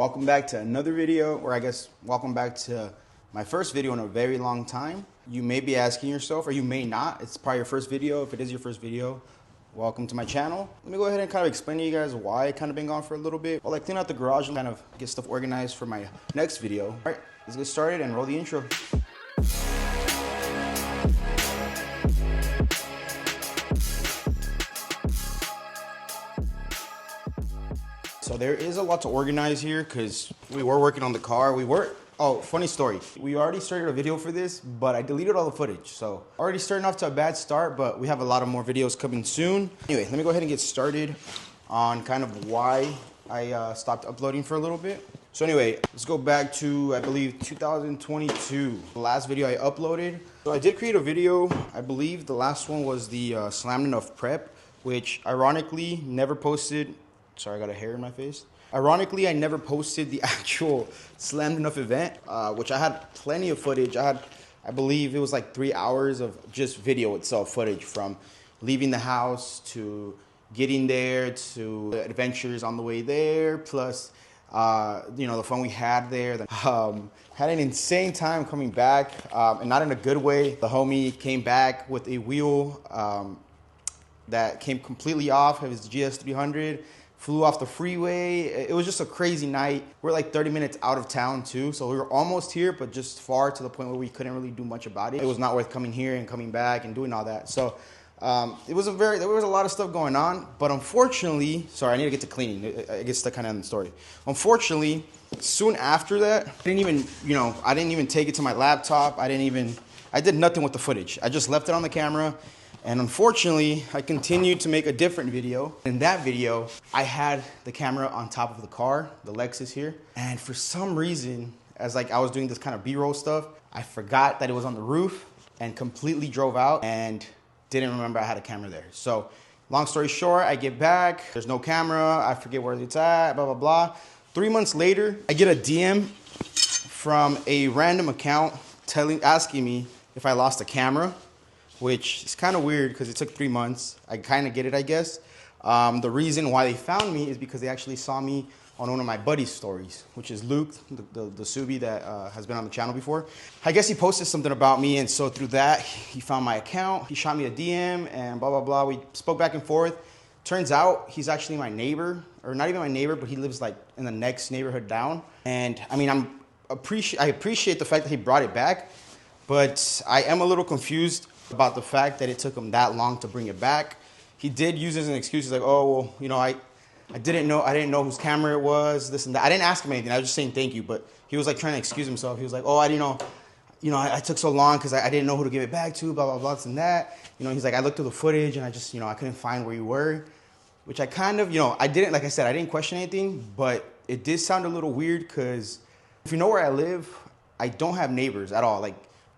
Welcome back to another video, or I guess welcome back to my first video in a very long time. You may be asking yourself, or you may not, it's probably your first video. If it is your first video, welcome to my channel. Let me go ahead and kind of explain to you guys why I kind of been gone for a little bit. Well, I clean out the garage and kind of get stuff organized for my next video. All right, let's get started and roll the intro. So there is a lot to organize here because we were working on the car. Oh, funny story. We already started a video for this, but I deleted all the footage. So already starting off to a bad start, but we have a lot of more videos coming soon. Anyway, let me go ahead and get started on kind of why I stopped uploading for a little bit. So anyway, let's go back to, I believe, 2022. The last video I uploaded. So I did create a video. I believe the last one was the Slammed Enough Prep, which ironically never posted. Sorry, I got a hair in my face. Ironically, I never posted the actual Slammed Enough event, which I had plenty of footage. I believe it was like 3 hours of just video itself, footage from leaving the house to getting there to the adventures on the way there, plus, the fun we had there. Had an insane time coming back, and not in a good way. The homie came back with a wheel that came completely off of his GS300. Flew off the freeway. It was just a crazy night. We're like 30 minutes out of town too. So we were almost here, but just far to the point where we couldn't really do much about it. It was not worth coming here and coming back and doing all that. So there was a lot of stuff going on, but unfortunately, sorry, I need to get to cleaning. I guess that kind of end the story. Unfortunately, soon after that, I didn't even take it to my laptop. I did nothing with the footage. I just left it on the camera. And unfortunately, I continued to make a different video. In that video, I had the camera on top of the car, the Lexus here. And for some reason, as I was doing this kind of B-roll stuff, I forgot that it was on the roof and completely drove out and didn't remember I had a camera there. So long story short, I get back, there's no camera, I forget where it's at, blah, blah, blah. 3 months later, I get a DM from a random account asking me if I lost a camera, which is kind of weird because it took 3 months. I kind of get it, I guess. The reason why they found me is because they actually saw me on one of my buddy's stories, which is Luke, the Subi that has been on the channel before. I guess he posted something about me, and so through that, he found my account. He shot me a DM, and blah, blah, blah. We spoke back and forth. Turns out he's actually my neighbor, or not even my neighbor, but he lives like in the next neighborhood down. And I mean, I appreciate the fact that he brought it back, but I am a little confused about the fact that it took him that long to bring it back. He did use it as an excuse. He's like, oh, well, I didn't know whose camera it was, this and that. I didn't ask him anything. I was just saying thank you, but he was like trying to excuse himself. He was like, oh, I didn't know, I took so long because I didn't know who to give it back to, blah, blah, blah, this and that. He's like, I looked through the footage and I just, I couldn't find where you were, which I kind of, I didn't, like I said, I didn't question anything, but it did sound a little weird because if you know where I live, I don't have neighbors at all.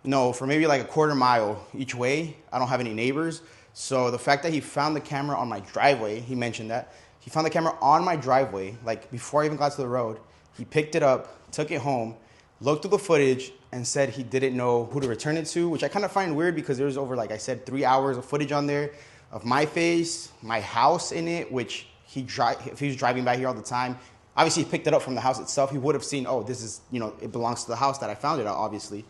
No, for maybe like a quarter mile each way, I don't have any neighbors. So the fact that he found the camera on my driveway, he mentioned that. He found the camera on my driveway, like before I even got to the road. He picked it up, took it home, looked through the footage, and said he didn't know who to return it to, which I kind of find weird because there was over, like I said, 3 hours of footage on there of my face, my house in it, which if he was driving by here all the time, obviously he picked it up from the house itself. He would have seen, oh, this is, it belongs to the house that I found it at, obviously.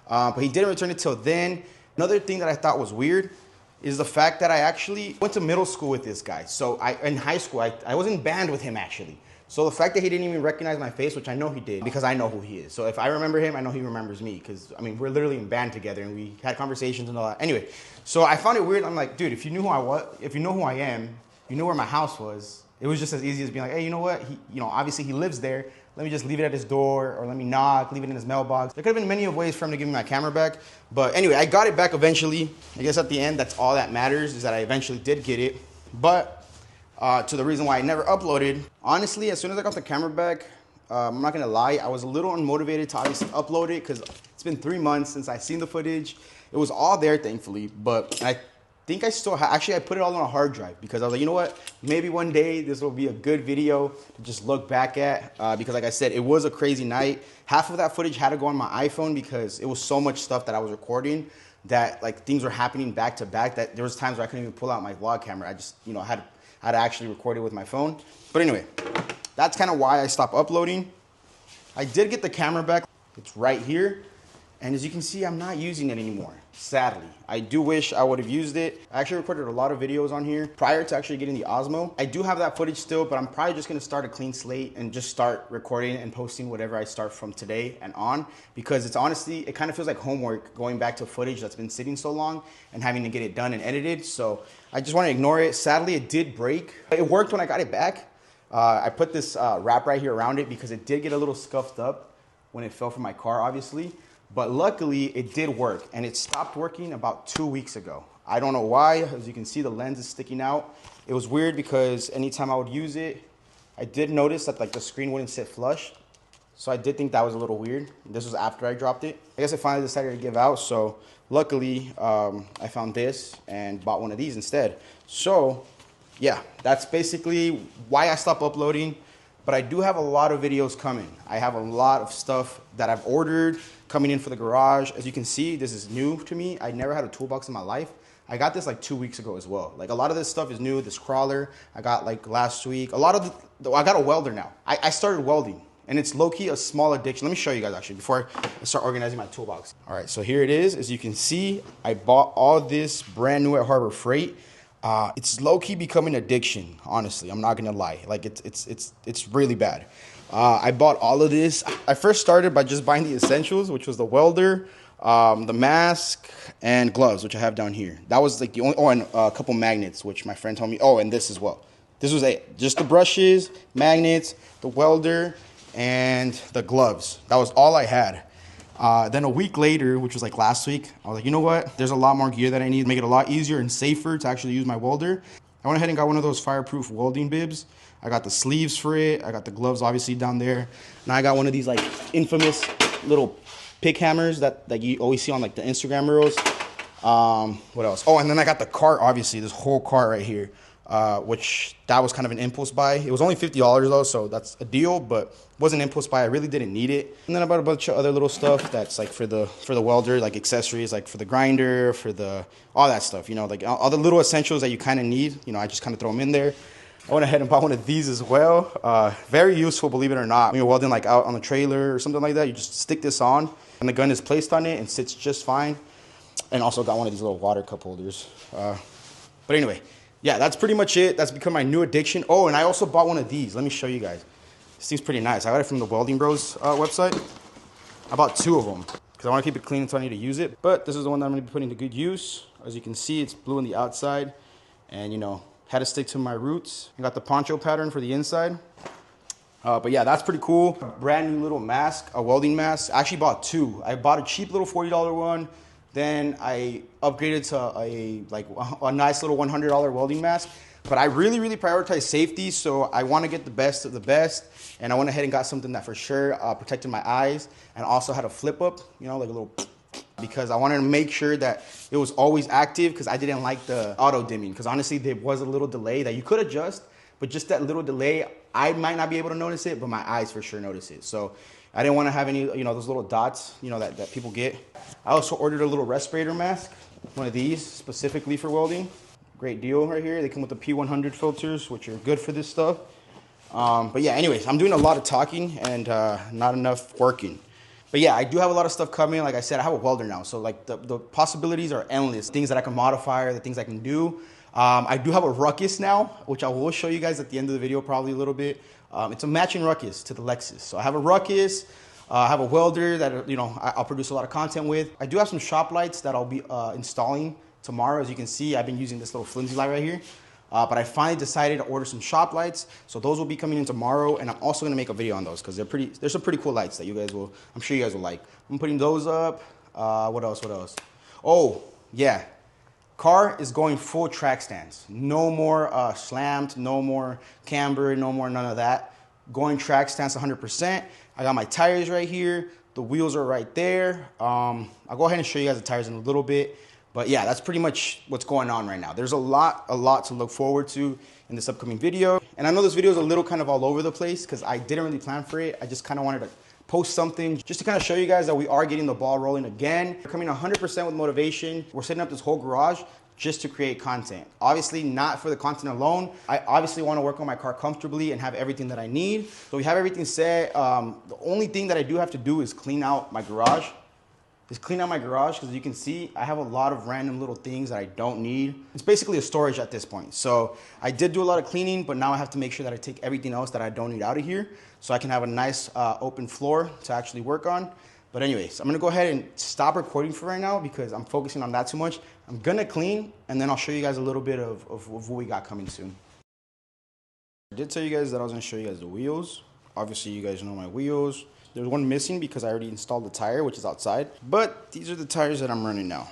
But he didn't return it till then. Another thing that I thought was weird is the fact that I actually went to middle school with this guy. So in high school, I was in band with him actually. So the fact that he didn't even recognize my face, which I know he did because I know who he is. So if I remember him, I know he remembers me because, we're literally in band together and we had conversations and all that. Anyway, so I found it weird. I'm like, dude, if you knew who I am, you knew where my house was. It was just as easy as being like, hey, you know what? Obviously he lives there. Let me just leave it at his door, or let me knock, leave it in his mailbox. There could have been many ways for him to give me my camera back. But anyway, I got it back eventually. I guess at the end, that's all that matters, is that I eventually did get it. But to the reason why I never uploaded, honestly, as soon as I got the camera back, I'm not gonna lie, I was a little unmotivated to obviously upload it because it's been 3 months since I've seen the footage. It was all there, thankfully, but I think I still actually I put it all on a hard drive because I was like, you know what, maybe one day this will be a good video to just look back at because like I said, it was a crazy night. Half of that footage had to go on my iPhone because it was so much stuff that I was recording that like things were happening back to back that there was times where I couldn't even pull out my vlog camera. I just had to actually record it with my phone. But anyway, that's kind of why I stopped uploading. I did get the camera back. It's right here. And as you can see, I'm not using it anymore, sadly. I do wish I would have used it. I actually recorded a lot of videos on here prior to actually getting the Osmo. I do have that footage still, but I'm probably just gonna start a clean slate and just start recording and posting whatever I start from today and on, because it's honestly, it kind of feels like homework going back to footage that's been sitting so long and having to get it done and edited. So I just wanna ignore it. Sadly, it did break. It worked when I got it back. I put this wrap right here around it because it did get a little scuffed up when it fell from my car, obviously. But luckily, it did work, and it stopped working about 2 weeks ago. I don't know why. As you can see, the lens is sticking out. It was weird because anytime I would use it, I did notice that like the screen wouldn't sit flush. So I did think that was a little weird. This was after I dropped it. I guess I finally decided to give out. So luckily, I found this and bought one of these instead. So yeah, that's basically why I stopped uploading. But I do have a lot of videos coming. I have a lot of stuff that I've ordered coming in for the garage. As you can see, this is new to me. I never had a toolbox in my life. I got this like 2 weeks ago as well. Like a lot of this stuff is new. This crawler I got like last week. A lot of I got a welder now. I started welding, and it's low-key a small addiction. Let me show you guys actually before I start organizing my toolbox. All right, so here it is. As you can see, I bought all this brand new at Harbor Freight. It's low-key becoming an addiction, honestly. I'm not gonna lie. Like it's really bad. I bought all of this. I first started by just buying the essentials, which was the welder, the mask, and gloves, which I have down here. That was like the only, oh, and a couple magnets, which my friend told me, oh, and this as well. This was it. Just the brushes, magnets, the welder, and the gloves. That was all I had. Then a week later, which was like last week, I was like, you know what? There's a lot more gear that I need to make it a lot easier and safer to actually use my welder. I went ahead and got one of those fireproof welding bibs. I got the sleeves for it. I got the gloves obviously down there. Now I got one of these like infamous little pick hammers that you always see on like the Instagram reels. What else? Oh, and then I got the cart, obviously, this whole cart right here. Which that was kind of an impulse buy. It was only $50 though, so that's a deal, but it was an impulse buy. I really didn't need it. And then I bought a bunch of other little stuff that's like for the welder, like accessories, like for the grinder, for the all that stuff, you know, like all the little essentials that you kind of need. You know, I just kind of throw them in there. I went ahead and bought one of these as well. Very useful, believe it or not. When you're welding like out on the trailer or something like that, you just stick this on, and the gun is placed on it and sits just fine. And also got one of these little water cup holders. But anyway. Yeah, that's pretty much it. That's become my new addiction. Oh, and I also bought one of these. Let me show you guys. This thing's pretty nice. I got it from the Welding Bros website. I bought 2 of them because I want to keep it clean until I need to use it. But this is the one that I'm going to be putting to good use. As you can see, it's blue on the outside. And, you know, had to stick to my roots. I got the poncho pattern for the inside. But yeah, that's pretty cool. A brand new little mask, a welding mask. I actually bought 2. I bought a cheap little $40 one. Then I upgraded to a nice little $100 welding mask. But I really prioritize safety, so I want to get the best of the best. And I went ahead and got something that for sure protected my eyes and also had a flip up, you know, like a little, because I wanted to make sure that it was always active because I didn't like the auto dimming. Because honestly, there was a little delay that you could adjust, but just that little delay, I might not be able to notice it, but my eyes for sure notice it. So I didn't want to have any, you know, those little dots, you know, that people get. I also ordered a little respirator mask, one of these specifically for welding. Great deal right here. They come with the P100 filters, which are good for this stuff. But yeah, anyways, I'm doing a lot of talking and not enough working. But yeah, I do have a lot of stuff coming. Like I said, I have a welder now. So like the possibilities are endless. Things that I can modify, or the things I can do. I do have a Ruckus now, which I will show you guys at the end of the video probably a little bit. It's a matching Ruckus to the Lexus. So I have a Ruckus. I have a welder that, you know, I'll produce a lot of content with. I do have some shop lights that I'll be installing tomorrow. As you can see, I've been using this little flimsy light right here. But I finally decided to order some shop lights. So those will be coming in tomorrow. And I'm also going to make a video on those because there's some pretty cool lights that you guys will, I'm sure you guys will like. I'm putting those up. What else? Oh, yeah. Car is going full track stance. No more slammed, no more camber, no more none of that. Going track stance 100%. I got my tires right here. The wheels are right there. I'll go ahead and show you guys the tires in a little bit. But yeah, that's pretty much what's going on right now. There's a lot to look forward to in this upcoming video. And I know this video is a little kind of all over the place because I didn't really plan for it. I just kind of wanted to post something just to kind of show you guys that we are getting the ball rolling again. We're coming 100% with motivation. We're setting up this whole garage just to create content. Obviously not for the content alone. I obviously want to work on my car comfortably and have everything that I need. So we have everything set. The only thing that I do have to do is clean out my garage. Because you can see I have a lot of random little things that I don't need. It's basically a storage at this point. So I did do a lot of cleaning, but now I have to make sure that I take everything else that I don't need out of here so I can have a nice open floor to actually work on. But anyways, I'm gonna go ahead and stop recording for right now because I'm focusing on that too much. I'm gonna clean and then I'll show you guys a little bit of what we got coming soon. I did tell you guys that I was gonna show you guys the wheels. Obviously you guys know my wheels. There's one missing because I already installed the tire, which is outside. But these are the tires that I'm running now.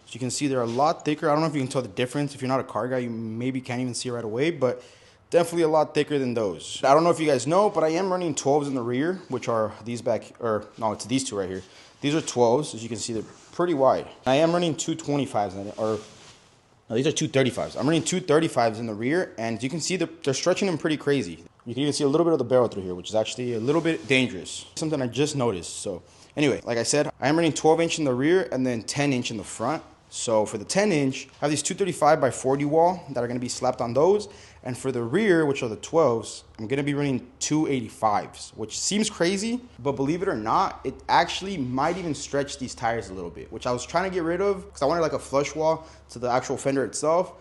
So you can see they're a lot thicker. I don't know if you can tell the difference. If you're not a car guy, you maybe can't even see it right away, but definitely a lot thicker than those. I don't know if you guys know, but I am running 12s in the rear, which are these back, or no, it's these two right here. These are 12s. As you can see, they're pretty wide. I am running two 25s, or no, these are two 35s. I'm running two 35s in the rear, and you can see they're stretching them pretty crazy. You can even see a little bit of the barrel through here, which is actually a little bit dangerous. Something I just noticed. So anyway, like I said, I am running 12-inch in the rear and then 10-inch in the front. So for the 10-inch, I have these 235 by 40 wall that are going to be slapped on those. And for the rear, which are the 12s, I'm going to be running 285s, which seems crazy, but believe it or not, it actually might even stretch these tires a little bit, which I was trying to get rid of because I wanted like a flush wall to the actual fender itself.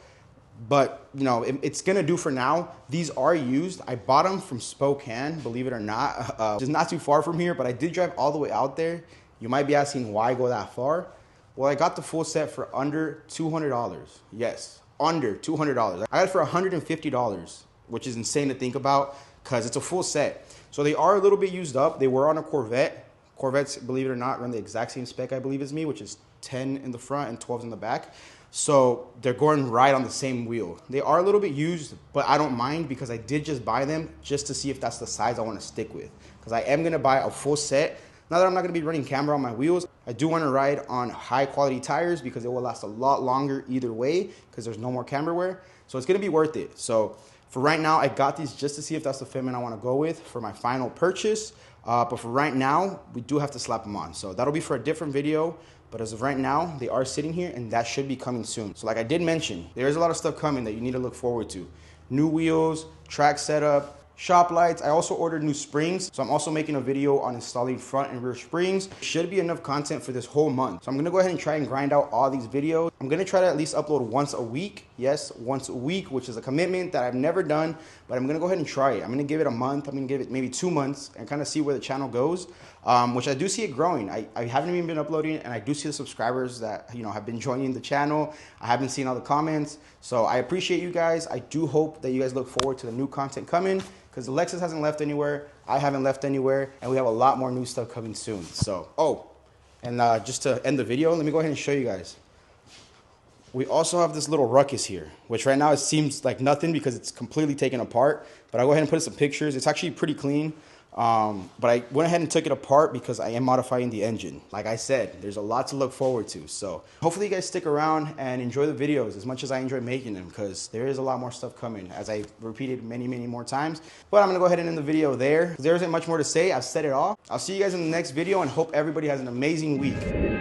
But, you know, it's going to do for now. These are used. I bought them from Spokane, believe it or not. It's not too far from here, but I did drive all the way out there. You might be asking why go that far. Well, I got the full set for under $200. Yes, under $200. I got it for $150, which is insane to think about because it's a full set. So they are a little bit used up. They were on a Corvette. Corvettes, believe it or not, run the exact same spec, I believe, as me, which is 10 in the front and 12s in the back. So they're going right on the same wheel. They are a little bit used, but I don't mind because I did just buy them just to see if that's the size I want to stick with. Because I am going to buy a full set. Now that I'm not going to be running camber on my wheels, I do want to ride on high quality tires because it will last a lot longer either way because there's no more camber wear. So it's going to be worth it. So for right now, I got these just to see if that's the fitment I want to go with for my final purchase. But for right now, we do have to slap them on. So that'll be for a different video. But as of right now, they are sitting here and that should be coming soon. So like I did mention, there's a lot of stuff coming that you need to look forward to. New wheels, track setup, shop lights. I also ordered new springs. So I'm also making a video on installing front and rear springs. Should be enough content for this whole month. So I'm gonna go ahead and try and grind out all these videos. I'm gonna try to at least upload once a week. Yes, once a week, which is a commitment that I've never done, but I'm gonna go ahead and try it. I'm gonna give it a month. I'm gonna give it maybe 2 months and kind of see where the channel goes. Which I do see it growing. I haven't even been uploading and I do see the subscribers that, you know, have been joining the channel. I haven't seen all the comments. So I appreciate you guys. I do hope that you guys look forward to the new content coming because the Lexus hasn't left anywhere. I haven't left anywhere and we have a lot more new stuff coming soon. So, and just to end the video, let me go ahead and show you guys. We also have this little Ruckus here, which right now it seems like nothing because it's completely taken apart, but I'll go ahead and put some pictures. It's actually pretty clean. But I went ahead and took it apart because I am modifying the engine. Like I said, there's a lot to look forward to. So hopefully you guys stick around and enjoy the videos as much as I enjoy making them because there is a lot more stuff coming as I repeated many more times. But I'm going to go ahead and end the video there. There isn't much more to say. I've said it all. I'll see you guys in the next video and hope everybody has an amazing week.